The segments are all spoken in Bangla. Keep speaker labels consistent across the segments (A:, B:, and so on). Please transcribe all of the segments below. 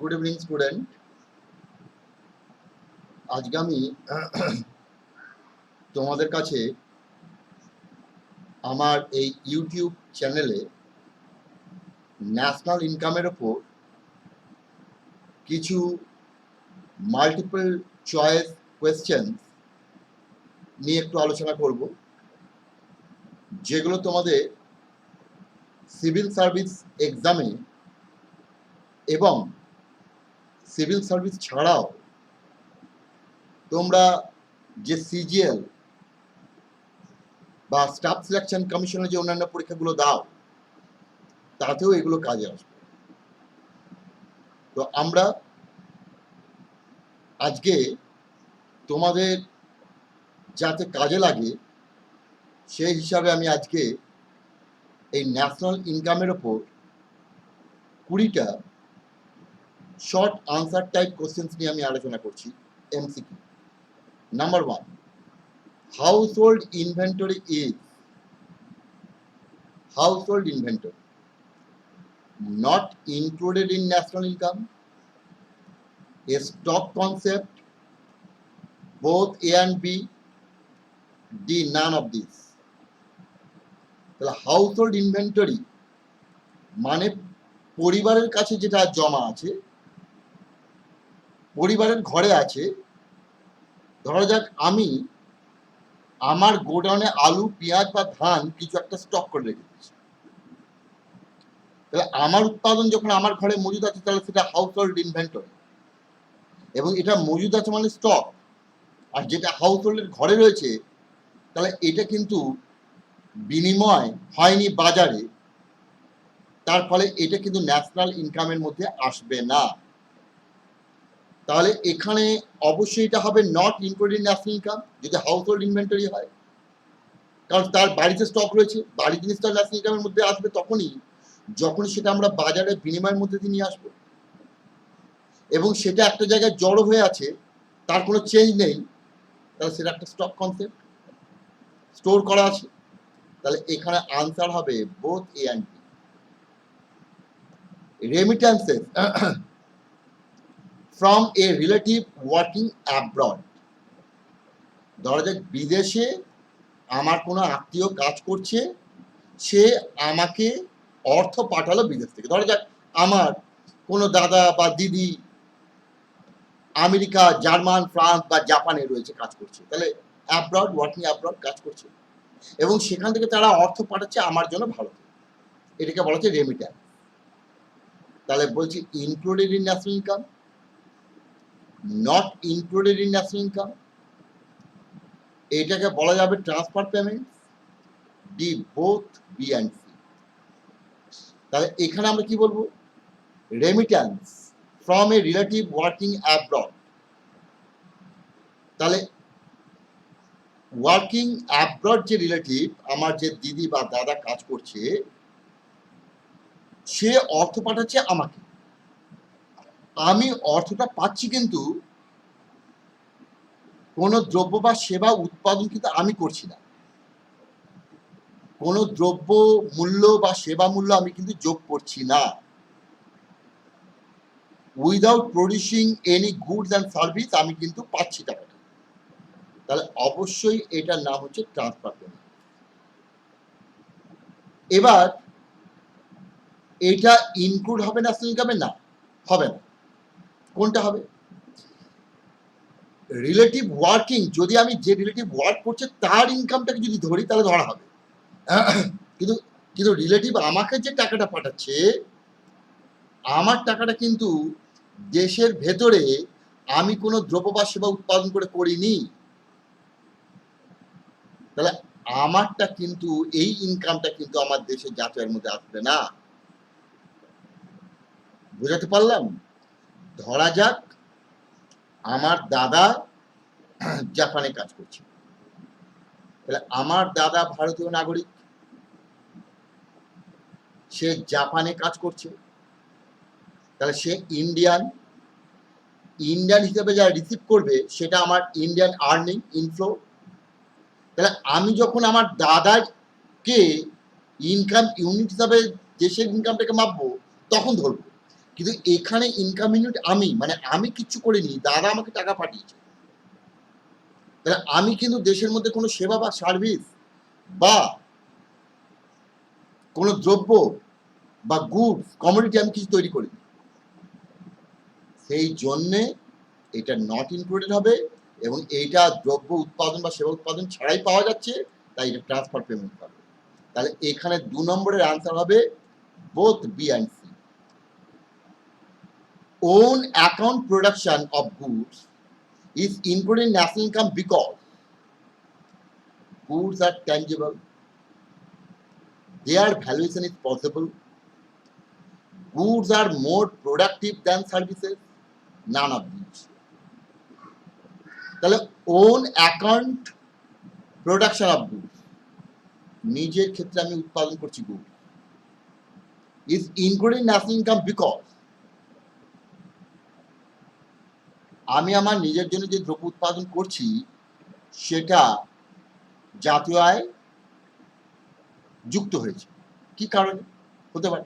A: Good evening student. আজকে আমি তোমাদের কাছে আমার এই ইউটিউব চ্যানেলে ন্যাশনাল ইনকামের ওপর কিছু মাল্টিপল চয়েস কোয়েশ্চেন নিয়ে একটু আলোচনা করব, যেগুলো তোমাদের সিভিল সার্ভিস এক্সামে এবং সিভিল সার্ভিস ছাড়াও তোমরা যে সিজিএল বা স্টাফ সিলেকশন কমিশনের যে অন্যান্য পরীক্ষাগুলো দাও তাতেও এগুলো কাজে আসবে। তো আমরা আজকে তোমাদের যাতে কাজে লাগে সেই হিসাবে আমি আজকে এই ন্যাশনাল ইনকামের ওপর 20টা শর্ট আনসার টাইপ কোশ্চেন্স নিয়ে আমি আলোচনা করছি। MCQ number 1, household inventory is household inventory not included in national income, a stock concept, both A and B, D none of these. তাহলে হাউসহোল্ড ইনভেন্টরি মানে পরিবারের কাছে যেটা জমা আছে, পরিবারের ঘরে আছে। ধরা যাক আমি আমার গোডাউনে আলু, পেঁয়াজ বা ধান কিছু একটা স্টক করে রেখেছি, তাহলে আমার উৎপাদন যখন আমার ঘরে মজুদ আছে তাহলে সেটা হাউসহোল্ড ইনভেন্টরি, এবং এটা মজুদ আছে মানে স্টক। আর যেটা হাউসহোল্ডের ঘরে রয়েছে তাহলে এটা কিন্তু বিনিময় হয়নি বাজারে, তার ফলে এটা কিন্তু ন্যাশনাল ইনকামের মধ্যে আসবে না। তাহলে এখানে অবশ্যই এটা হবে নট ইনক্লুডিং ন্যাশনাল ইনকাম যদি হাউসহোল্ড ইনভেন্টরি হয়, কারণ তার বাড়িতে স্টক রয়েছে। বাড়ি জিনিসটা ন্যাশনাল ইনকামের মধ্যে আসবে তখনই যখন সেটা আমরা বাজারে বিনিময়ের মধ্যে দিয়ে নিয়ে আসবো, এবং সেটা একটা জায়গায় জড়ো হয়ে আছে, তার কোনো চেঞ্জ নেই, তাহলে সেটা একটা স্টক কনসেপ্ট, স্টোর করা আছে। তাহলে এখানে আনসার হবে both A and B. Remittances from a relative working abroad. ধরা যাক বিদেশে আমার কোনো আত্মীয় কাজ করছে, সে আমাকে অর্থ পাঠালো বিদেশ থেকে। ধরা যাক আমার কোনো দাদা বা দিদি আমেরিকা, জার্মান, ফ্রান্স বা জাপানে রয়েছে, কাজ করছে, তাহলে অ্যাব্রড, ওয়ার্কিং অ্যাব্রড কাজ করছে, এবং সেখান থেকে তারা অর্থ পাঠাচ্ছে আমার জন্য ভারতে। এটাকে বলা হচ্ছে রেমিট্যান্স। তাহলে বলছি included in national income, not included in national income, এটাকে বলা যাবে transfer payment, D both B and C. তাহলে এখানে আমরা কি বলবো? Remittance from a relative working abroad. তাহলে ওয়ার্কিং অ্যাব্রড যে রিলেটিভ, আমার যে দিদি বা দাদা কাজ করছে, সে অর্থ পাঠাচ্ছে আমাকে, আমি অর্থটা পাচ্ছি, কিন্তু কোনো দ্রব্য বা সেবা উৎপাদন কিন্তু আমি করছি না, কোনো দ্রব্য মূল্য বা সেবা মূল্য আমি কিন্তু যোগ করছি না। Without producing any goods and service আমি কিন্তু পাচ্ছি টাকাটা, তাহলে অবশ্যই এটার নাম হচ্ছে ট্রান্সফার পেমেন্ট। এবার এটা ইনক্লুড হবে ন্যাশনাল ইনকামে? না, হবে না। কোনটা হবে? রিলেটিভ ওয়ার্কিং, যদি আমি যে রিলেটিভ ওয়ার্ক করছে তার ইনকামটাকে যদি ধরি তাহলে ধরা হবে, কিন্তু কিন্তু রিলেটিভ আমাকে যে টাকাটা পাঠাচ্ছে, আমার টাকাটা কিন্তু দেশের ভেতরে আমি কোনো দ্রব্য বা সেবা উৎপাদন করে করিনি, তাহলে আমারটা কিন্তু, এই ইনকামটা কিন্তু আমার দেশের যাচাইয়ের মধ্যে আসবে না। বুঝাতে পারলাম? ধরা যাক আমার দাদা জাপানে কাজ করছে, তাহলে আমার দাদা ভারতীয় নাগরিক, সে জাপানে কাজ করছে, তাহলে সে ইন্ডিয়ান হিসেবে যা রিসিভ করবে সেটা আমার ইন্ডিয়ান আর্নিং ইনফ্লো। তাহলে আমি যখন আমার দাদাকে ইনকাম ইউনিট হিসাবে দেশের ইনকামটাকে মাপবো তখন ধরবো, কিন্তু এখানে ইনকাম ইউনিট আমি, মানে আমি কিচ্ছু করিনি, দাদা আমাকে টাকা পাঠিয়েছে। তাহলে আমি কিন্তু দেশের মধ্যে কোনো সেবা বা সার্ভিস বা কোনো দ্রব্য বা গুডস কমোডিটি আমি কিছু তৈরি করিনি। সেই জন্যে এটা নট ইনক্লুডেড হবে, এবং এইটা দ্রব্য উৎপাদন বা সেবা উৎপাদন ছাড়াই পাওয়া যাচ্ছে, তাই এটা ট্রান্সফার পেমেন্ট হবে। তাহলে এখানে 2 নম্বরের আনসার হবে both B and C. Own account production of goods is included in national income because goods are tangible, their valuation is possible, goods are more productive than services, none of these. তাহলে own account production of goods, নিজের ক্ষেত্রে আমি উৎপাদন করছি good, is including national income because আমি আমার নিজের জন্য যে দ্রব্য উৎপাদন করছি সেটা জাতীয় আয় যুক্ত হয়েছে। কি কারণে হতে পারে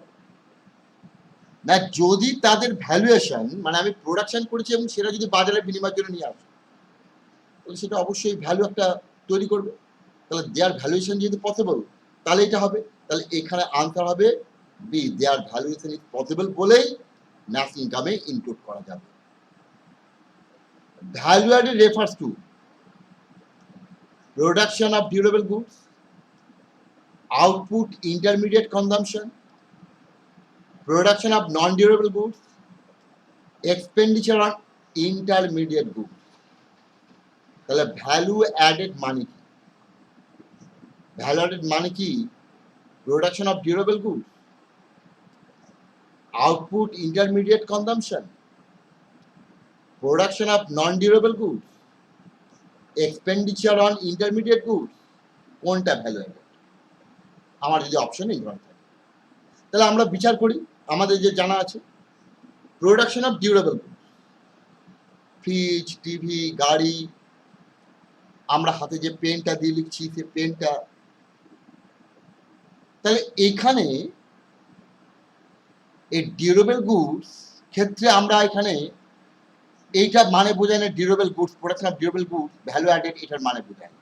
A: না, যদি তাদের ভ্যালুয়েশন, মানে আমি প্রোডাকশন করেছি এবং সেটা যদি বাজারে বিনিময়ের জন্য নিয়ে আসে, তাহলে সেটা অবশ্যই ভ্যালু একটা তৈরি করবে। তাহলে দেয়ার ভ্যালুয়েশন যেহেতু পসিবল, তাহলে এটা হবে। তাহলে এখানে আনসার হবে B, their valuation is possible বলেই ন্যাশনাল ইনকামে ইনক্লুড করা যাবে। Value added refers to production of durable goods, output intermediate consumption, production of non-durable goods, expenditure on intermediate goods. তাহলে ভ্যালু অ্যাডেড মানে কি? ভ্যালু অ্যাডেড মানে কি? Production of durable goods, output intermediate consumption, production of non durable goods, expenditure on intermediate goods, কোনটা ভ্যালু অ্যাডেড? আমার যদি অপশন এই ধরনের থাকে, তাহলে আমরা বিচার করি। আমাদের যে জানা আছে production of durable goods, fridge, TV, গাড়ি, আমরা হাতে যে পেনটা দিয়ে লিখছি সে পেনটা, তাহলে এখানে এই ডিউরেবল গুডস ক্ষেত্রে আমরা এখানে এইটা মানে বোঝায় না durable goods, production of durable goods value added এটার মানে বোঝায় না।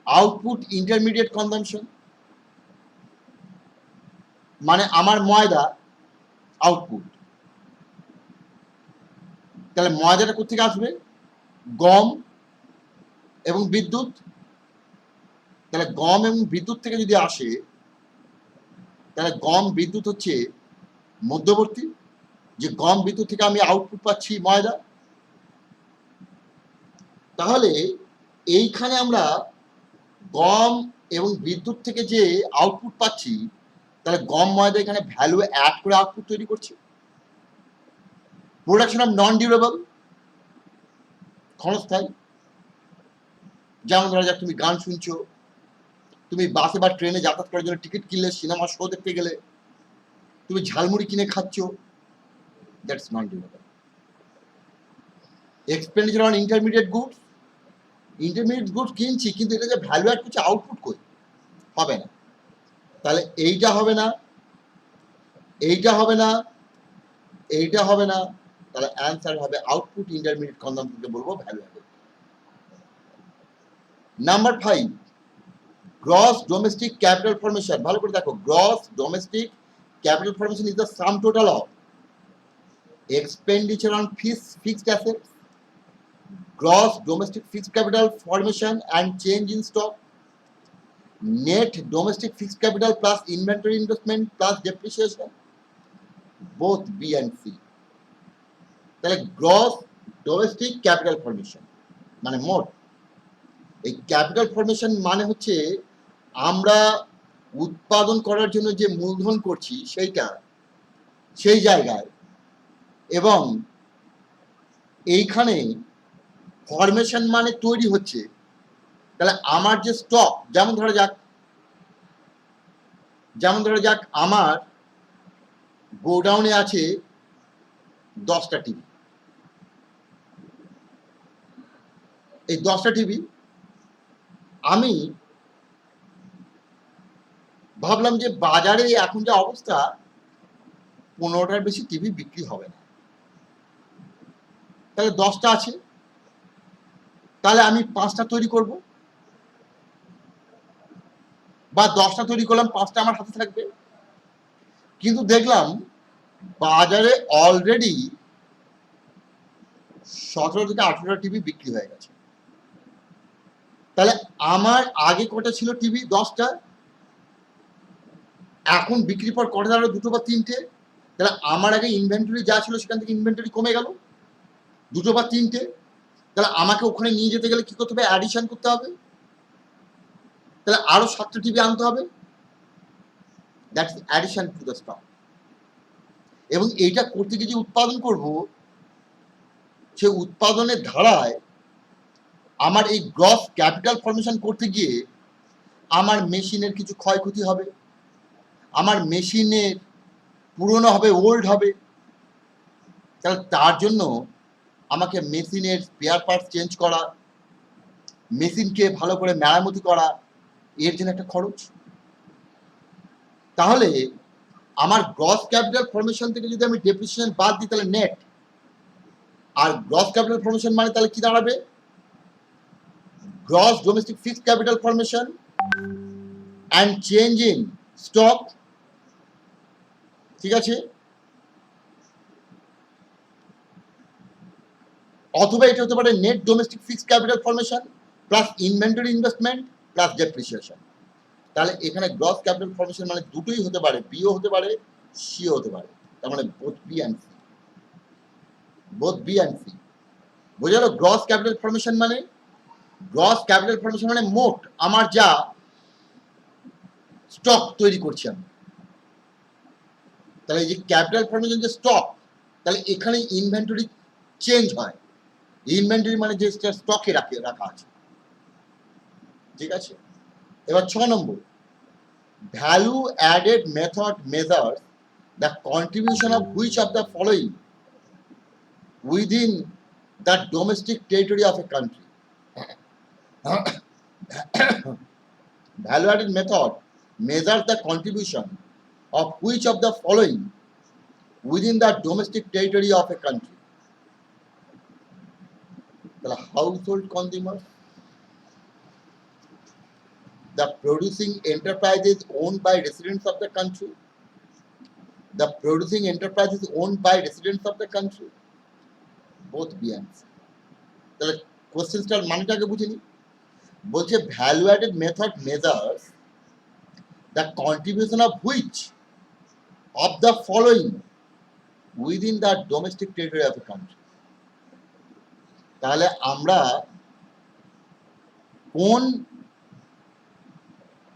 A: আউটপুট ইন্টারমিডিয়েট কনজাম্পশন মানে আমার ময়দা আউটপুট, তাহলে ময়দাটা কোথেকে আসবে? গম এবং বিদ্যুৎ। তাহলে গম এবং বিদ্যুৎ থেকে যদি আসে, তাহলে গম বিদ্যুৎ হচ্ছে মধ্যবর্তী, যে গম বিদ্যুৎ থেকে আমি আউটপুট পাচ্ছি ময়দা। তাহলে এইখানে আমরা গম এবং বিদ্যুৎ থেকে যে আউটপুট পাচ্ছি, তাহলে গম ময়দা এখানে ভ্যালু অ্যাড করে আউটপুট তৈরি করছে। প্রোডাকশন অফ নন ডিউরেবল, ক্ষণস্থায়ী, যেমন ধরা যাক তুমি গান শুনছো, তুমি বাসে বা ট্রেনে যাতায়াত করার জন্য টিকিট কিনলে, সিনেমা শো দেখতে গেলে তুমি ঝালমুড়ি কিনে খাচ্ছ, that's non durable. Expenditure on intermediate goods, intermediate goods কিনছি কিন্তু এটা যে ভ্যালু অ্যাড করছে আউটপুট কই, হবে না। তাহলে এইটা হবে না, এইটা হবে না, এইটা হবে না, তাহলে অ্যান্সার হবে আউটপুট ইন্টারমিডিয়েট কনজাম্পশনকে বলবো value added. Number 5, gross domestic capital formation. ভালো করে দেখো, gross domestic capital formation is the sum total of expenditure on fixed assets, gross domestic fixed capital formation and change in stock, net domestic fixed capital plus inventory investment plus depreciation, both B and C. তাহলে গ্রস ডোমেস্টিক ক্যাপিটাল ফর্মেশন মানে মোট, এই ক্যাপিটাল ফর্মেশন মানে হচ্ছে আমরা উৎপাদন করার জন্য যে মূলধন করছি সেইটা সেই জায়গায়, এবং এইখানে ফরমেশন মানে তৈরি হচ্ছে। তাহলে আমার যে স্টক, যেমন ধরা যাক আমার গোডাউনে আছে 10টা টিভি, এই 10টা টিভি আমি ভাবলাম যে বাজারে এখন যা অবস্থা 15টার বেশি টিভি বিক্রি হবে না, তাহলে 10টা আছে, তাহলে আমি 5টা তৈরি করব, বা 10টা তৈরি করলাম, 5টা আমার হাতে থাকবে। কিন্তু দেখলাম বাজারে অলরেডি 17 থেকে 18টা টিভি বিক্রি হয়ে গেছে। তাহলে আমার আগে কটা ছিল টিভি? 10টা। এখন বিক্রি পর কটা দাঁড়ালো? 2টো বা 3টে। তাহলে আমার আগে ইনভেন্টরি যা ছিল সেখান থেকে ইনভেন্টরি কমে গেল 2টো বা 3টে। তাহলে আমাকে ওখানে নিয়ে যেতে গেলে কি করতে হবে? অ্যাডিশন করতে হবে, তাহলে আরো 7টা টিভি আনতে হবে। That's addition to the stock. এবং এইটা করতে গিয়ে যে উৎপাদন করব, সে উৎপাদনের ধারায় আমার এই গ্রস ক্যাপিটাল ফর্মেশন করতে গিয়ে আমার মেশিনের কিছু ক্ষয়ক্ষতি হবে, আমার মেশিনের পুরনো হবে, ওল্ড হবে। তাহলে তার জন্য আমাকে মেশিনের স্পেয়ার পার্টস চেঞ্জ করা, মেশিনকে ভালো করে মেরামতি করা, এর জন্য একটা খরচ। তাহলে আমার গ্রস ক্যাপিটাল ফর্মেশন থেকে যদি আমি ডেপ্রিসিয়েশন বাদ দিই তাহলে নেট, আর গ্রস ক্যাপিটাল ফর্মেশন মানে তাহলে কি দাঁড়াবে? Gross domestic fixed capital formation and change in stock. ঠিক আছে? অথবা এটা হতে পারে net domestic fixed capital formation plus inventory investment plus depreciation. তাহলে এখানে গ্রস ক্যাপিটাল ফর্মেশন মানে দুটোই হতে পারে, বিও হতে পারে, সিও হতে পারে। তার মানে both B and C, both B and C. বোঝা গেল? গ্রস ক্যাপিটাল ফর্মেশন মানে, গ্রস ক্যাপিটাল ফর্মেশন মানে মোট আমার যা স্টক তৈরি করছি আমি। তাহলে এই যে ক্যাপিটাল ফর্মেশন যে স্টক, তাহলে এখানে ইনভেন্টরি চেঞ্জ হয়। ইনভেন্টরি মানে যে স্টকে রাখা আছে। ঠিক আছে? এবার 6 number, value added method measures the contribution of which of the following within the domestic territory of a country. Value added method measures the contribution of which of the following within the domestic territory of a country. The household consumers, the producing enterprises owned by residents of the country, the producing enterprises owned by residents of the country, both B and C. তাহলে কোশ্চেনটার মানেটাকে বুঝিনি। বলছে value added method measures the contribution of which of the following within the domestic territory of a country. তাহলে আমরা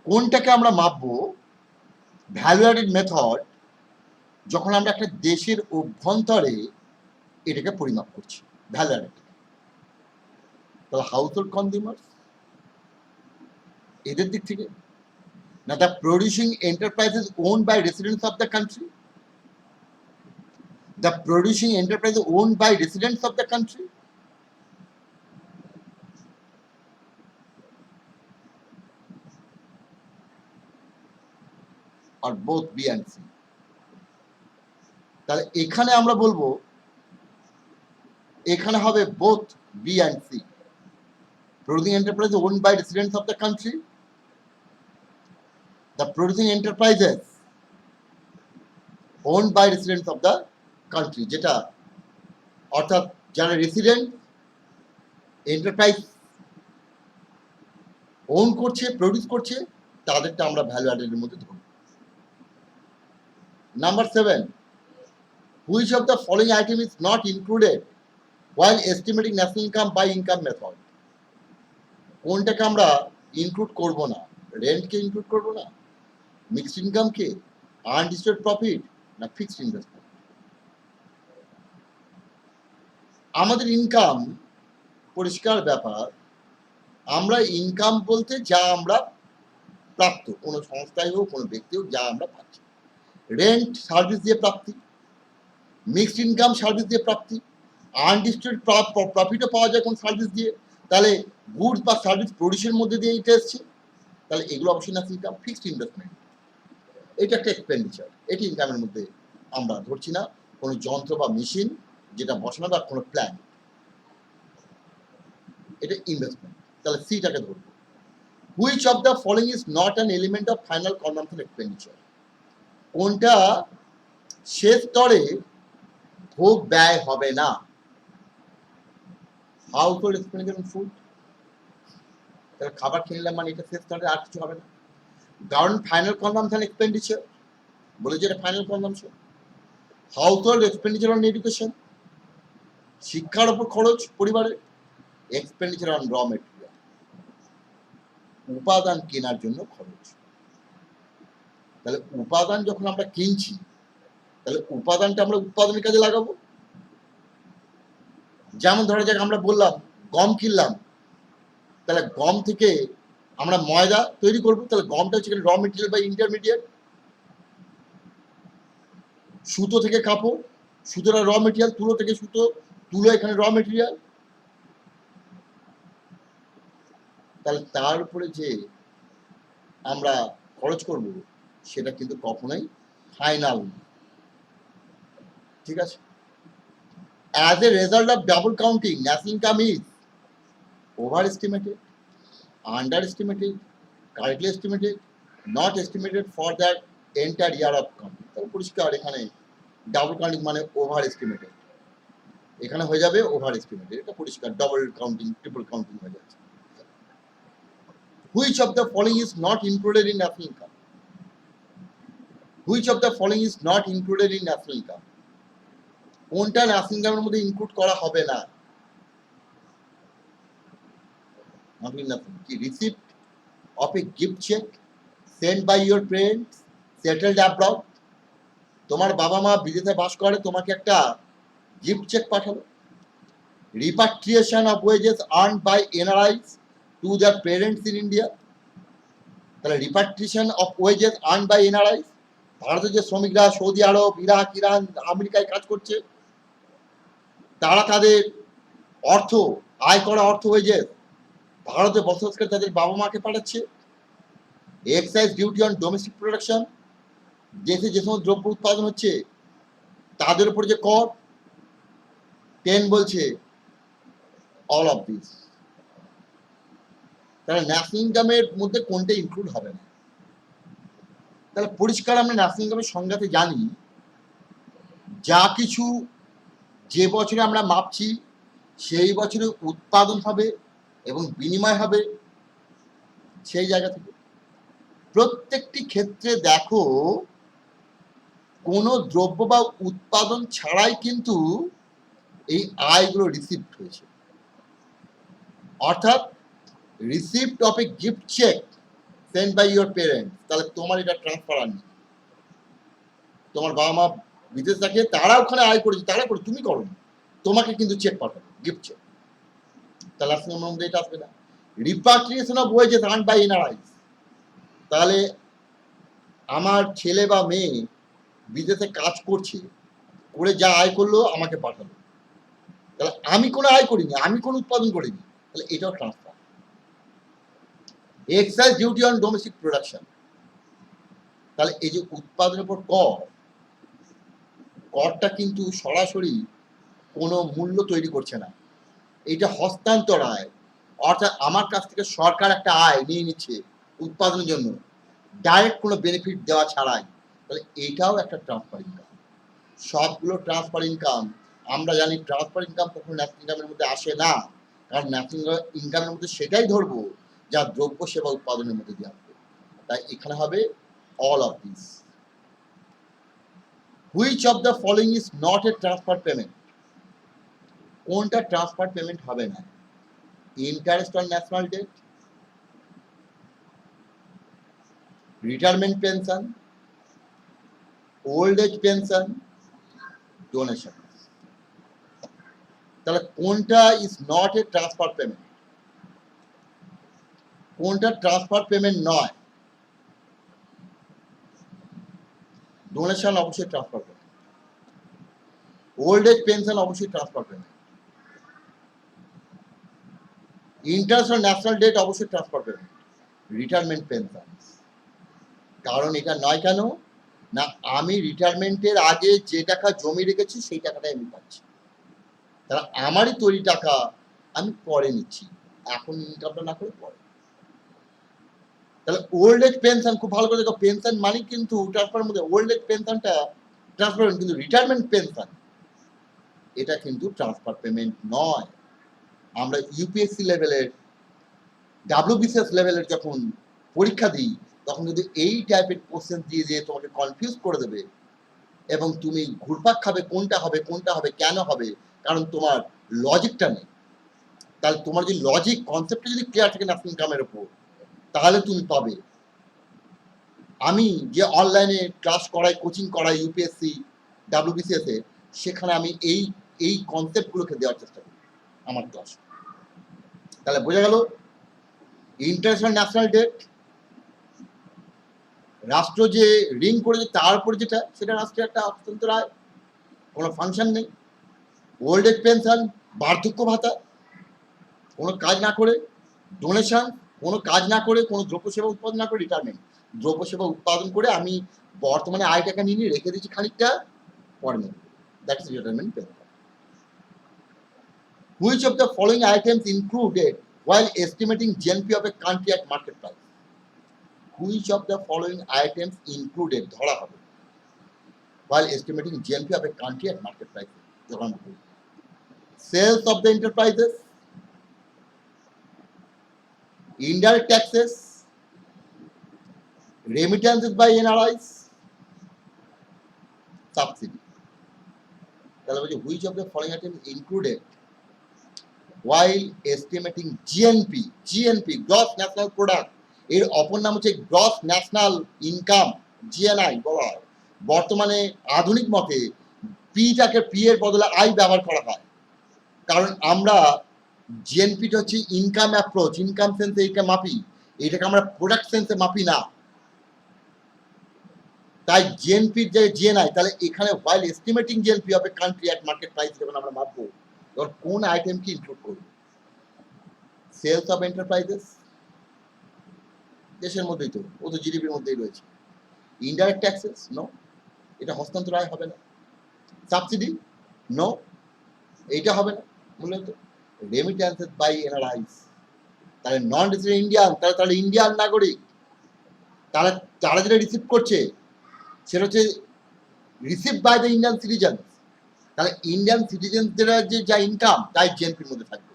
A: কোনটাকে আমরা মাপবো? ভ্যালু অ্যাডেড মেথড যখন আমরা একটা দেশের অভ্যন্তরে এটাকে পরিমাপ করছি, ভ্যালু অ্যাডেড। তাহলে হাউসহোল্ড কনজিউমার্স এদের দিক থেকে না, the producing enterprises owned by residents of the country, the producing enterprise owned by residents of the country, আর বোথ বি অ্যান্ড সি। তাহলে এখানে আমরা বলবো, এখানে হবে both B and C. Producing enterprise owned by residents of the country, the producing enterprises owned by residents of the country, যেটা অর্থাৎ যারা রেসিডেন্ট এন্টারপ্রাইজ ওন করছে, প্রডিউস করছে, তাদেরটা আমরা ভ্যালু অ্যাডেডের মধ্যে ধরব। Number 7, which of the following item is not included while estimating national income by income method? কোনটাকে আমরা ইনক্লুড করব না? রেন্টকে ইনক্লুড করব না, মিক্সড ইনকামকে, আনডিস্ট্রিবিউটেড প্রফিট, না ফিক্সড ইনভেস্টমেন্ট? আমাদের ইনকাম পরিষ্কার ব্যাপার। আমরা ইনকাম বলতে যা আমরা প্রাপ্ত, কোনো সংস্থায় হোক, কোনো ব্যক্তি হোক, যা আমরা পাচ্ছি। রেন্ট সার্ভিস দিয়ে প্রাপ্তি, মিক্সড ইনকাম সার্ভিস দিয়ে প্রাপ্তি, আনডিস্ট্রিবিউটেড প্রফিটও পাওয়া যায় কোন সার্ভিস দিয়ে, তাহলে গুডস বা সার্ভিস প্রডিউসের মধ্যে দিয়ে এটা এসছে, তাহলে এগুলো অবশ্যই ন্যাশনাল ইনকাম। ফিক্সড ইনভেস্টমেন্ট, এটা একটা এক্সপেন্ডিচার, এটি ইনকামের মধ্যে আমরা ধরছি না, কোনো যন্ত্র বা মেশিন যেটা বসানো বা কোনো প্ল্যান, এটা ইনভেস্টমেন্ট। তাহলে সিটাকে ধরবো। Which of the following is not an element of final consumption expenditure, কোনটা শেষ স্তরে ভোগ ব্যয় হবে না? House hold expenditure on food, তাহলে খাবার কিনলাম মানে এটা শেষ স্তরে আর কিছু হবে না। গভর্নমেন্ট ফাইনাল কনজাম্পশন এক্সপেন্ডিচার, বলেছে এটা final consumption. House hold expenditure on education, শিক্ষার উপর খরচ পরিবারের। এক্সপেন্ডিচার অন র মেটেরিয়াল, উপাদান কেনার জন্য খরচ। তাহলে উপাদান যখন আমরা কিনছি, তাহলে উপাদানটা আমরা উৎপাদনের কাজে লাগাবো। যেমন ধরা যাক আমরা বললাম গম কিনলাম, তাহলে গম থেকে আমরা ময়দা তৈরি করবো, তাহলে গমটা হচ্ছে র মেটেরিয়াল বা ইন্টারমিডিয়েট। সুতো থেকে কাপড়, সুতোটা র মেটেরিয়াল, তুলো থেকে সুতো, তুলো এখানে র মেটেরিয়াল। তাহলে তার উপরে যে আমরা খরচ করব সেটা কিন্তু কখনোই ফাইনাল না, ঠিক আছে? As a result of double counting, national income is overestimated, underestimated, correctly estimated, not estimated for that entire year of counting. তাহলে পরিষ্কার এখানে ডাবল কাউন্টিং মানে ওভার এস্টিমেটেড, এখানে হয়ে যাবে ওভার এস্টিমেটেড, এটা পরিষ্কার ডাবল কাউন্টিং ট্রিপল কাউন্টিং হয়ে যাচ্ছে। Which of the following is not included in national income? Which of the following is not included in national income? কোনটা ন্যাশনাল ইনকামের মধ্যে ইনক্লুড করা হবে না? কি receipt of a gift cheque send by your parents settled abroad, তোমার বাবা মা বিদেশে বাস করে, তোমাকে একটা গিফট চেক পাঠালো। Repatriation of wages earn by NRIs to their parents in India, তাহলে repatriation of wages earn by NRIs, ভারতের যে শ্রমিকরা সৌদি আরব, ইরাক, ইরান, আমেরিকায় কাজ করছে, তারা তাদের অর্থ, আয় করা অর্থ ওয়েজেস ভারতে বসবাসকারী তাদের বাবা মাকে পাঠাচ্ছে। Excise duty on domestic production, দেশে যে সমস্ত দ্রব্য উৎপাদন হচ্ছে তাদের উপর যে কর, 10 বলছে অল অফ দিস। তাহলে ন্যাশনাল ইনকামের মধ্যে কোনটা ইনক্লুড হবে না? তাহলে পরিষ্কার আমরা ন্যাশনাল ইনকামের সংজ্ঞাতে জানি, যা কিছু যে বছরে আমরা মাপছি সেই বছরে উৎপাদন হবে এবং বিনিময় হবে সেই জায়গা থেকে। প্রত্যেকটি ক্ষেত্রে দেখো কোনো দ্রব্য বা উৎপাদন ছাড়াই কিন্তু এই আয়গুলো রিসিপ্ট হয়েছে, অর্থাৎ receipt of a gift cheque send by your parents, তাহলে তোমার এটা ট্রান্সফার আনি, তোমার বাবা মা বিদেশ থাকে, তারা ওখানে আয় করেছে, তারা করে, তুমি করো না, তোমাকে কিন্তু চেক পাঠাবে গিফট চেক, তাহলে আসলে মধ্যে এটা আসবে না। Repatriation of wages earned by NRIs, তাহলে আমার ছেলে বা মেয়ে বিদেশে কাজ করছে, করে যা আয় করলো আমাকে পাঠালো, তাহলে আমি কোনো আয় করিনি, আমি কোনো উৎপাদন করিনি, তাহলে এটাও transfer. Excise duty on domestic production, তাহলে এই যে উৎপাদনের উপর কর, করটা কিন্তু সরাসরি কোনো মূল্য তৈরি করছে না, এটা হস্তান্তর আয়, অর্থাৎ আমার কাছ থেকে সরকার একটা আয় নিয়ে নিচ্ছে উৎপাদনের জন্য, ডাইরেক্ট কোনো বেনিফিট দেওয়া ছাড়াই, তাহলে এটাও একটা ট্রান্সফার ইনকাম। সবগুলো ট্রান্সফার ইনকাম আমরা জানি, ট্রান্সফার ইনকাম কখনো ন্যাশনাল ইনকামের মধ্যে আসে না, কারণ ন্যাশনাল ইনকামের মধ্যে সেটাই ধরবো যা দ্রব্য সেবা উৎপাদনের মধ্যে দিয়ে আসবে, তাই এখানে হবে all of this. Which of the following is not a transfer payment, কোনটা ট্রান্সফার পেমেন্ট হবে না? Interest on national debt, retirement pension, old age pension, donation, তাহলে কোনটা is not a transfer payment, কোনটা ট্রান্সফার পেমেন্ট নয়? ডোনেশন অবশ্যই transfer payment, old age pension অবশ্যই transfer payment, interest on national debt অবশ্যই ট্রান্সফার পেমেন্ট, রিটায়ারমেন্ট পেনশন, কারণ এটা নয় কেন? না আমি রিটায়ারমেন্টের আগে যে টাকা জমি রেখেছি সেই টাকাটাই আমি পাচ্ছি, তাহলে আমারই তৈরি টাকা আমি পরে নিচ্ছি, এখন ইনকামটা না করে পরে। তাহলে ওল্ড এজ পেনশন খুব ভালো করে দেখো, পেনশন মানে কিন্তু ট্রান্সফারের মধ্যে ওল্ড এজ পেনশনটা ট্রান্সফার, কিন্তু রিটায়ারমেন্ট পেনশন এটা কিন্তু ট্রান্সফার পেমেন্ট নয়। আমরা ইউপিএসসি লেভেলের, ডাব্লিউবিসিএস লেভেলের যখন পরীক্ষা দিই তখন যদি এই টাইপের কোশ্চেন দিয়ে দিয়ে তোমাকে কনফিউজ করে দেবে এবং তুমি ঘুরপাক খাবে কোনটা হবে কোনটা হবে কেন হবে, কারণ তোমার লজিকটা নেই। তাহলে তোমার যে লজিক কনসেপ্টটা যদি ক্লিয়ার থাকে ন্যাশনাল ইনকামের উপর, তাহলে তুমি পাবে। আমি যে অনলাইনে ক্লাস করাই, কোচিং করাই ইউপিএসসি ডাব্লিউবিসিএস এ, সেখানে আমি এই এই কনসেপ্টগুলোকে দেওয়ার চেষ্টা করি আমার ক্লাস। তাহলে বোঝা গেল ইন্টারন্যাশনাল ন্যাশনাল ডেট রাষ্ট্র যে রিং করেছে তার উপর যেটা, সেটা রাষ্ট্রের একটা হস্তান্তর আয়, কোনো ফাংশন নেই। ওল্ড এজ পেনশন, বার্ধক্য ভাতা, কোনো কাজ না করে, ডোনেশন, কোনো কাজ না করে, কোনো দ্রব্য সেবা উৎপাদন না করে, রিটায়ারমেন্ট, দ্রব্য সেবা উৎপাদন করে আমি বর্তমানে আয় টাকা নিয়ে রেখে দিচ্ছি খানিকটা, পরে নেব, that is retirement pension. Which of the following items included while estimating GNP of a country at market price? Which of the following items included ধরা হবে while estimating GNP of a country at market price? Sales of the enterprises, indirect taxes, remittances by NRIs, subsidy. তাহলে বলছি which of the following items included while estimating GNP gross national product, এর অপর নাম হচ্ছে গ্রস ন্যাশনাল ইনকাম, জিএনআই বলা হয়। বর্তমানে আধুনিক মতে পিটাকে পি এর বদলে আই ব্যবহার করা হয়, কারণ আমরা জিএনপিটা হচ্ছে ইনকাম অ্যাপ্রোচ, ইনকাম সেন্সে এইটা মাপি, এটাকে আমরা প্রোডাক্ট সেন্সে মাপি না। তাই জিএনপির যে জিএনআই, তাহলে এখানে while estimating GNP of a country at market price যখন আমরা মাপবো তখন কোন আইটেমকে ইনক্লুড করব? সেলস অফ এন্টারপ্রাইজেস, দেশের মধ্যেই তো, ও তো জিডিপির মধ্যেই রয়েছে। ইনডাইরেক্ট ট্যাক্সেস, নো, এটা হস্তান্তর আয় হবে না। সাবসিডি, নো, এইটা হবে না মূলত। রেমিট্যান্সেস বাই এনআরআইস, তাহলে নন রেসিডেন্ট ইন্ডিয়ান, তাহলে ইন্ডিয়ান নাগরিক, তারা তারা যেটা রিসিভ করছে সেটা হচ্ছে receive by the Indian citizen, তাহলে ইন্ডিয়ান সিটিজেনদের যে যা ইনকাম তাই জিএনপির মধ্যে থাকবে,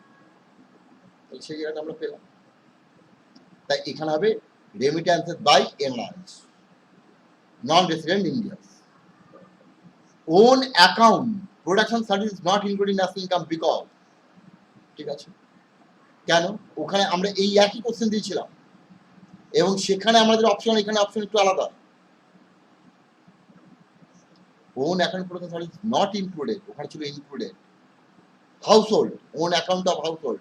A: তাহলে সেই জায়গাটা আমরা পেলাম। তাই এখানে হবে remittances by NRIs, non resident Indians. Own account production service not including national income because, ঠিক আছে, কেন? ওখানে আমরা এই একই কোশ্চেন দিয়েছিলাম এবং সেখানে আমাদের অপশন, এখানে অপশন একটু আলাদা। Own account production service not included, ওখানে ছিল included. Household, own account of household,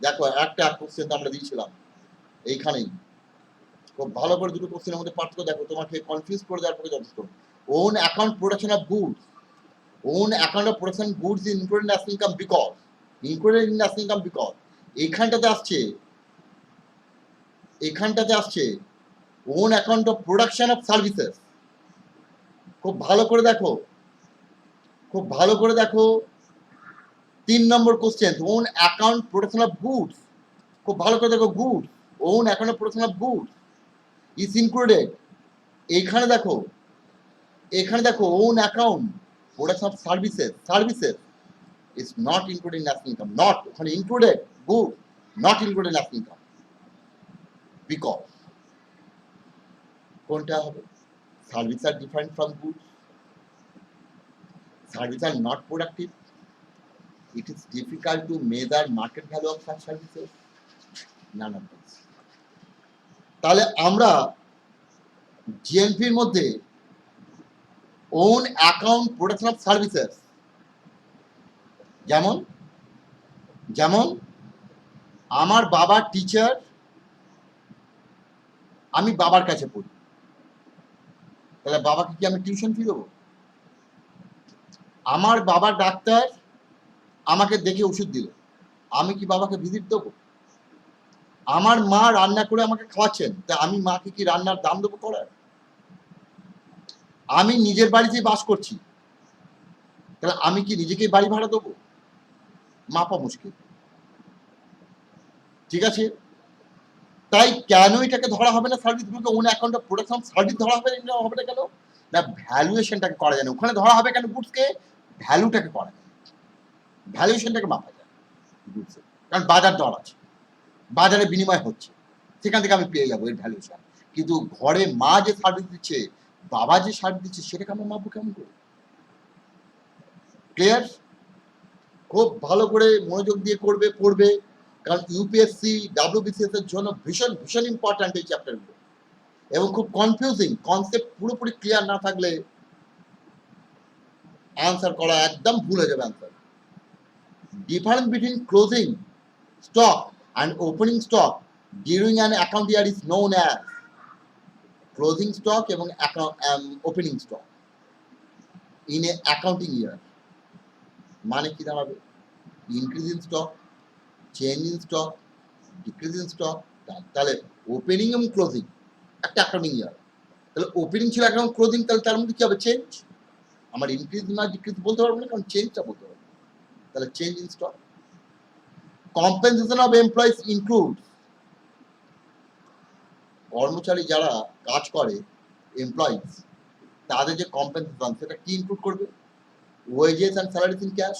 A: দেখো একটা কোশ্চেন আমরা দিয়েছিলাম এইখানেই। খুব ভালো করে দুটো কোশ্চেনের মধ্যে পার্থক্য দেখো, তোমাকে কনফিউজ করে দেওয়ার পরে যথেষ্ট। Own account production of goods, own account of production goods is included national income because, included in national income because, এইখানটাতে আসছে, এখানটাতে আসছে own account of production of services. খুব ভালো করে দেখো, খুব ভালো করে দেখো 3 number question, own account production of goods, খুব ভালো করে দেখো, goods, own account of production of goods is included. এইখানে দেখো, এখানে দেখো own account production of services, services is not including national income, not, ওখানে included good, not included national income because. কোনটা হবে? সার্ভিস আর ডিফারেন্ট ফ্রম গুডস, সার্ভিস আর not productive, it is difficult to measure market value of such services, none of this. তাহলে আমরা জিএনপির মধ্যে own account production of services, যেমন যেমন আমার বাবা টিচার, আমি বাবার কাছে পড়ি, তাহলে বাবাকে কি আমি টিউশন ফি দেবো? আমার বাবা ডাক্তার, আমাকে দেখে ওষুধ দিল, আমি কি বাবাকে ভিজিট দেবো? আমার মা রান্না করে আমাকে খাওয়াচ্ছেন, তা আমি মাকে কি রান্নার দাম দেবো করার? আমি নিজের বাড়িতেই বাস করছি, তাহলে আমি কি নিজেকেই বাড়ি ভাড়া দেবো? মাপা মুশকিল। ঠিক আছে, তাই কেন এটাকে ধরা হবে না সার্ভিসগুলোকে own account of production service ধরা হবে না কেন? না ভ্যালুয়েশনটাকে করা যায় না। ওখানে ধরা হবে কেন গুডসকে? ভ্যালুটাকে করা যায়, ভ্যালুয়েশনটাকে মাপা যায় গুডসের, কারণ বাজার দর আছে, বাজারে বিনিময় হচ্ছে, সেখান থেকে আমি পেয়ে যাবো এর ভ্যালুয়েশন। কিন্তু ঘরে মা যে সার্ভিস দিচ্ছে, বাবা যে সার্ভিস দিচ্ছে, সেটাকে আমরা মাপবো কেমন করে? ক্লিয়ার? খুব ভালো করে মনোযোগ দিয়ে করবে, পড়বে, কারণ ইউপিএসসি ডাব্লিউবিসিএস এর জন্য ভীষণ ভীষণ ইম্পর্ট্যান্ট এই চ্যাপ্টারগুলো, এবং খুব কনফিউজিং, কনসেপ্ট পুরোপুরি ক্লিয়ার না থাকলে আনসার করা একদম ভুল হয়ে যাবে answer. Difference between closing stock and opening stock during an account year is known as closing stock এবং opening stock in a accounting year. মানে কি দাঁড়াবে? Increase in stock, change in stock, decrease in stock. তাহলে ওপেনিং এবং ক্লোজিং একটা অ্যাকাউন্টিং ইয়ার, তাহলে ওপেনিং ছিল অ্যাকাউন্ট, ক্লোজিং, তাহলে তার মধ্যে কি হবে? চেঞ্জ। আমার ইনক্রিজ না ডিক্রিজ বলতে পারবো না, কারণ চেঞ্জটা বলতে পারবো। তাহলে change in stock. Compensation of employees include, কর্মচারী যারা কাজ করে, এমপ্লয়িজ, তাদের যে কম্পেনসেশন, সেটা কি ইনক্লুড করবে? Wages and salaries in cash,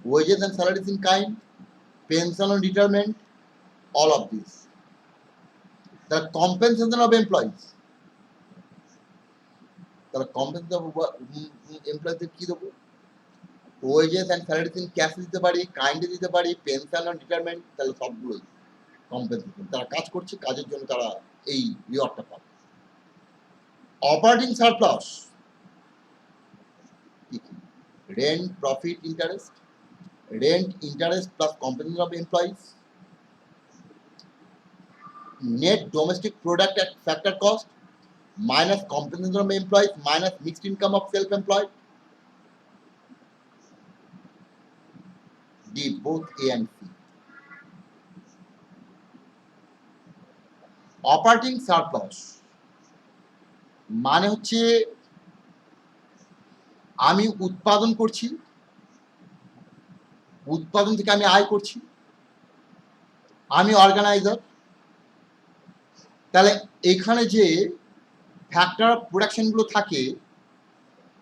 A: wages and salaries in kind, pension and retirement, all of this. The compensation of employees. The compensation of employees কি দেবো? Wages and salaries in cash দিতে পারি, kind দিতে পারি, pension and retirement, তাহলে সবগুলোই কম্পেনসেশন। তারা কাজ করছে, কাজের জন্য তারা এই রিওয়ার্ডটা পাবে। Operating surplus, rent, profit, interest, rent, interest plus compensation of employees, net domestic product at factor cost minus compensation of employees minus mixed income of self-employed. D, both A and C. Operating surplus মানে হচ্ছে আমি উৎপাদন করছি, উৎপাদন থেকে আমি আয় করছি, আমি অর্গানাইজার, তাহলে এখানে যে ফ্যাক্টর অফ প্রোডাকশনগুলো থাকে,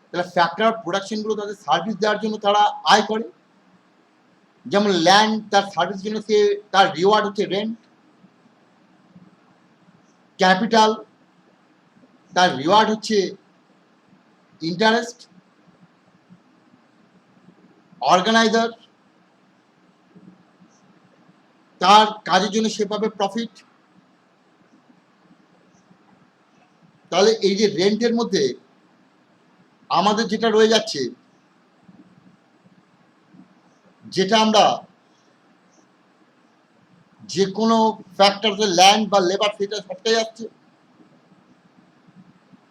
A: তাহলে ফ্যাক্টর অফ প্রোডাকশনগুলো তাদের সার্ভিস দেওয়ার জন্য তারা আয় করে। যেমন ল্যান্ড, তার সার্ভিস জন্য সে তার রিওয়ার্ড হচ্ছে রেন্ট। ক্যাপিটাল, তার রিওয়ার্ড হচ্ছে ইন্টারেস্ট। অর্গানাইজার, তার কাজের জন্য সে পাবে প্রফিট। তাহলে এই যে রেন্টের মধ্যে আমাদের যেটা রয়ে যাচ্ছে, যেটা আমরা যে কোনো ফ্যাক্টর, ল্যান্ড বা লেবার, সেটা সবটাই আসছে।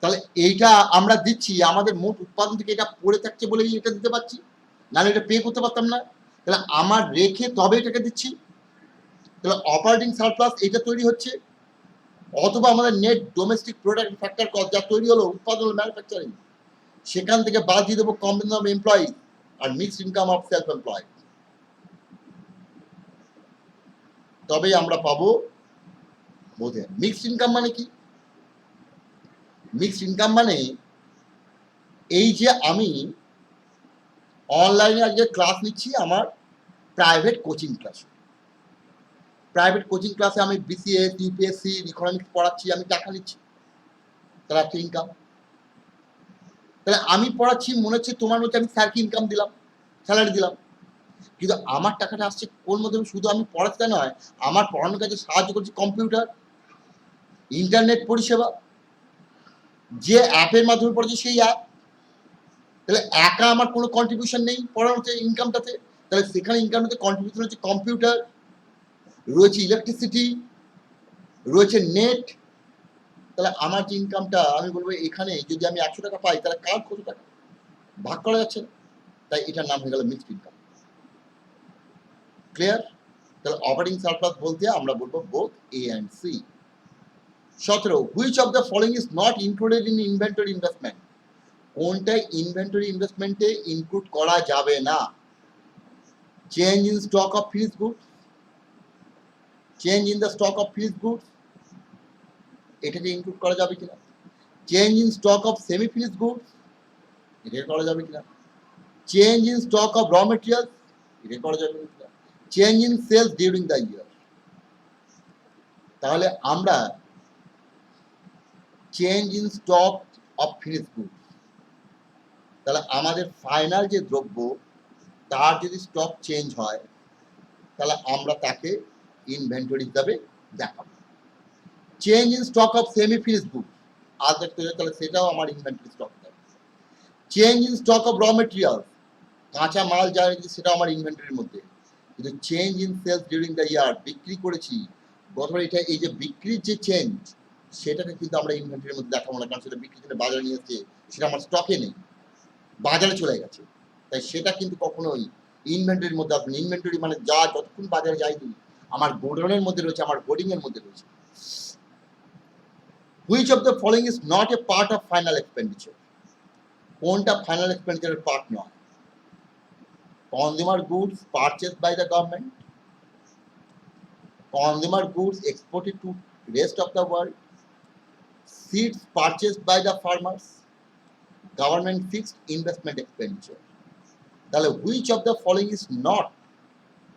A: তাহলে এইটা আমরা দিচ্ছি, আমাদের মোট উৎপাদন থেকে এটা পড়ে থাকছে বলেই এটা দিতে পারছি, নাহলে এটা পে করতে পারতাম না। তাহলে আমার রেখে তবে এটাকে দিচ্ছি। তাহলে অপারেটিং সারপ্লাস এটা তৈরি হচ্ছে, অথবা আমাদের net domestic product factor cost যা তৈরি হলো, উৎপাদন, ম্যানুফ্যাকচারিং, সেখান থেকে বাদ দিয়ে দেবো কম্পেনসেশন অফ এমপ্লয়িজ আর mixed income of self employed. তবেই আমরা পাবো বোধে। মিক্সড ইনকাম মানে কি? মিক্সড ইনকাম মানে এই যে আমি অনলাইনে আজকে ক্লাস নিচ্ছি, আমার private coaching class, private coaching ক্লাসে আমি বিসিএস, ইউপিএসসি, ইকোনমিক্স পড়াচ্ছি, আমি টাকা নিচ্ছি, তার একটা ইনকাম। তাহলে আমি পড়াচ্ছি, মনে হচ্ছে তোমার মধ্যে আমি স্যারকে ইনকাম দিলাম, স্যালারি দিলাম, কিন্তু আমার টাকাটা আসছে কোন মাধ্যমে? শুধু আমি পড়াতে নয়, আমার পড়ানোর কাজে সাহায্য করছি কম্পিউটার, ইন্টারনেট পরিষেবা, যে অ্যাপের মাধ্যমে পড়াচ্ছি সেই অ্যাপ। তাহলে একা আমার কোনো কন্ট্রিবিউশন নেই পড়ানোতে, ইনকামটাতে। তাহলে সেখানে ইনকামটাতে কন্ট্রিবিউশন হচ্ছে কম্পিউটার, রয়েছে ইলেকট্রিসিটি, রয়েছে নেট। তাহলে আমার যে ইনকামটা, আমি বলবো এখানে যদি আমি 100 টাকা পাই, তাহলে কার কত টাকা ভাগ করা যাচ্ছে না, তাই এটার নাম হয়ে গেল মিক্সড ইনকাম। ক্লিয়ার? তাহলে অপারেটিং সারপ্লাস বলতে আমরা বলবো both A and C. 17, which of the following is not included in inventory investment? কোনটাই ইনভেন্টরি ইনভেস্টমেন্টে ইনক্লুড করা যাবে না? Change in stock of finished goods, change in the stock of finished goods, এটাকে ইনক্লুড করা যাবে কিনা? Change in stock of semi finished goods, এটাকে করা যাবে কিনা? Change in stock of raw materials, এটা করা যাবে কিনা? Change in sales during the year. তাহলে আমরা change in stock of finished goods, তাহলে আমাদের ফাইনাল যে দ্রব্য তার যদি স্টক চেঞ্জ হয় তাহলে আমরা তাকে ইনভেন্টরি হিসাবে দেখাবো। Change in stock of semi finished goods আজ দেখতে হবে, তাহলে সেটাও আমার ইনভেন্টরি স্টক থাকবে। Change in stock of raw materials, কাঁচা মাল যা সেটা আমার ইনভেন্টরির মধ্যে। কিন্তু change in sales during the year, বিক্রি করেছি গতবার, এটা এই যে বিক্রির যে চেঞ্জ সেটাকে কিন্তু আমরা ইনভেন্টরির মধ্যে দেখাবো না, কারণ সেটা বিক্রি করে বাজারে নিয়ে এসছে, সেটা আমার স্টকে নেই, বাজারে চলে গেছে, তাই সেটা কিন্তু কখনোই ইনভেন্টরির মধ্যে আসবে না। ইনভেন্টরি মানে যা যতক্ষণ বাজারে যায়নি আমার গোডাউনের মধ্যে রয়েছে, আমার হোর্ডিং এর মধ্যে রয়েছে। Which of the following is not a part of final expenditure, কোনটা ফাইনাল এক্সপেন্ডিচারের পার্ট নয়? Consumer goods purchased by the government, consumer goods exported to rest of the world, seeds purchased by the farmers, government fixed investment expenditure. তাহলে which of the following is not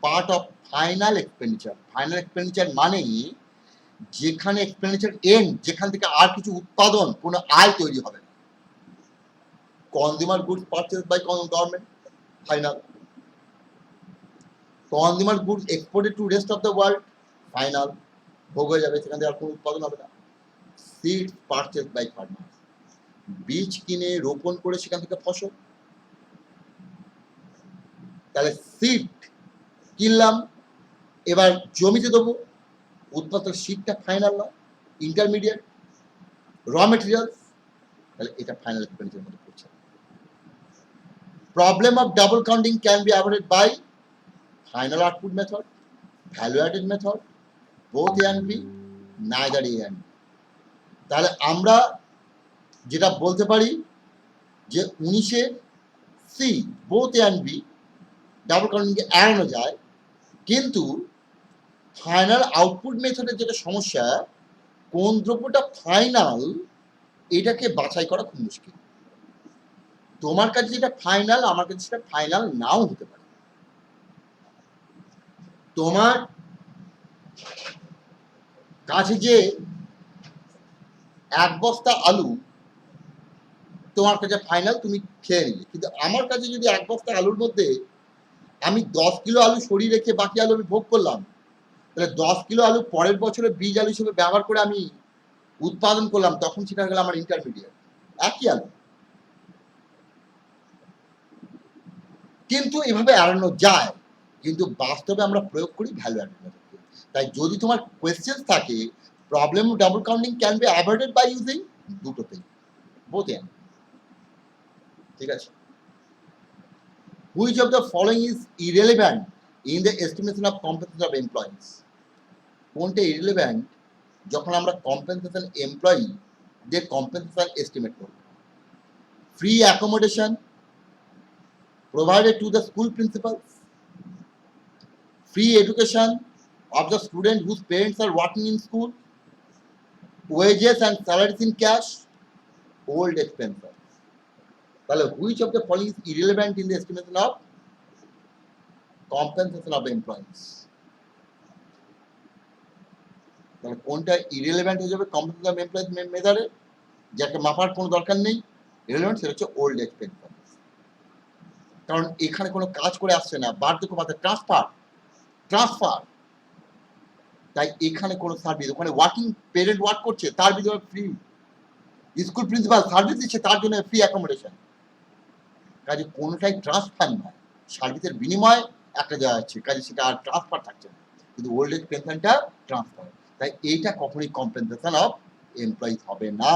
A: part of final expenditure? Final expenditure মানে যেখানে এক্সপেন্ডিচার এন্ড, যেখান থেকে আর কিছু উৎপাদন, কোনো আয় তৈরি হবে না। Consumer goods purchase by government, final. Consumer goods exported to rest of the world, final, ভোগ হয়ে যাবে, সেখান থেকে আর কোনো উৎপাদন হবে না। সিড পারচেস বাই ফার্মার, বীজ কিনে রোপণ করে সেখান থেকে ফসল, তাহলে সিড কিনলাম, এবার জমিতে দেবো, উৎপাদন সিডটা ফাইনাল না, ইন্টারমিডিয়েট। র মেটেরিয়ালস, তাহলে এটা ফাইনাল এক্সপেন্ডিচারের মধ্যে পড়ছে। Problem of double counting can be avoided by final output method, value added method, both A and B, neither A and B। তাহলে আমরা যেটা বলতে পারি যে 19-এ C both A and B double কাউন্টিংকে এড়ানো যায়, কিন্তু ফাইনাল আউটপুট মেথডের যেটা সমস্যা, কোন দ্রব্যটা ফাইনাল এটাকে বাছাই করা খুব মুশকিল। তোমার কাছে যেটা ফাইনাল আমার কাছে সেটা ফাইনাল নাও হতে পারে। তোমার কাছে যে 1 বস্তা আলু তোমার কাছে ফাইনাল, তুমি খেয়ে নিলে, কিন্তু আমার কাছে যদি 1 বস্তা আলুর মধ্যে আমি 10 কিলো আলু সরিয়ে রেখে বাকি আলু আমি ভোগ করলাম, তাহলে 10 কিলো আলু পরের বছরে বীজ আলু হিসেবে ব্যবহার করে আমি উৎপাদন করলাম, তখন সেটা হয়ে গেল আমার ইন্টারমিডিয়েট, একই আলু। কিন্তু এভাবে এড়ানো যায়, কিন্তু বাস্তবে আমরা প্রয়োগ করি ভ্যালু অ্যাডেড মেথডকে। তাই যদি তোমার কোয়েশ্চেন থাকে problem double counting can be avoided by using, দুটোতেই বোথ এন্ড, ঠিক আছে। Which of the following is irrelevant in the estimation of compensation of employees? কোনটা irrelevant যখন আমরা compensation employee দের compensation estimate করব? Free accommodation provided to the school principals, free education of the student whose parents are working in school, wages and salaries in cash, old expenses. তাহলে which of the following is irrelevant in the estimation of compensation of employees? তাহলে কোনটা irrelevant হয়ে যাবে compensation of employees মেথডে, যাকে মাপার কোনো দরকার নেই, irrelevant, সেটা হচ্ছে old expenses। কারণ এখানে কোনো কাজ করে আসছে না, বার্ধক্য ভাতা ট্রান্সফার, তাই এখানে কোনো সার্ভিস, ওখানে ওয়ার্কিং পেরেন্ট ওয়ার্ক করছে তার বিনিময়ে ফ্রি, স্কুল প্রিন্সিপাল সার্ভিস দিচ্ছে তার জন্য ফ্রি অ্যাকোমোডেশন, কাজে কোনোটাই ট্রান্সফার নয়, সার্ভিসের বিনিময়ে একটা দেওয়া যাচ্ছে, কাজে সেটা আর ট্রান্সফার থাকছে না, কিন্তু ওল্ড এজ পেনশনটা ট্রান্সফার, তাই এইটা কখনোই কম্পেনসেশন অফ এমপ্লয়িজ হবে না।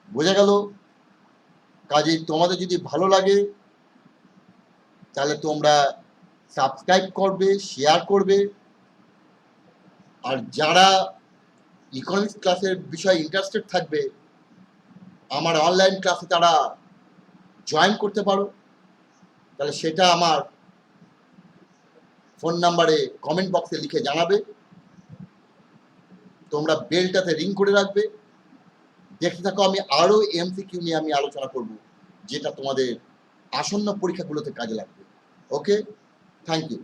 A: বোঝা গেল? কাজে তোমাদের যদি ভালো লাগে তাহলে তোমরা সাবস্ক্রাইব করবে, শেয়ার করবে, আর যারা ইকোনমিক্স ক্লাসের বিষয়ে ইন্টারেস্টেড থাকবে আমার অনলাইন ক্লাসে তারা জয়েন করতে পারো, তাহলে সেটা আমার ফোন নাম্বারে কমেন্ট বক্সে লিখে জানাবে। তোমরা বেলটাতে রিং করে রাখবে। দেখতে থাকো, আমি আরও এমসিকিউ নিয়ে আমি আলোচনা করব, যেটা তোমাদের আসন্ন পরীক্ষাগুলোতে কাজে লাগবে। ওকে, থ্যাংক ইউ।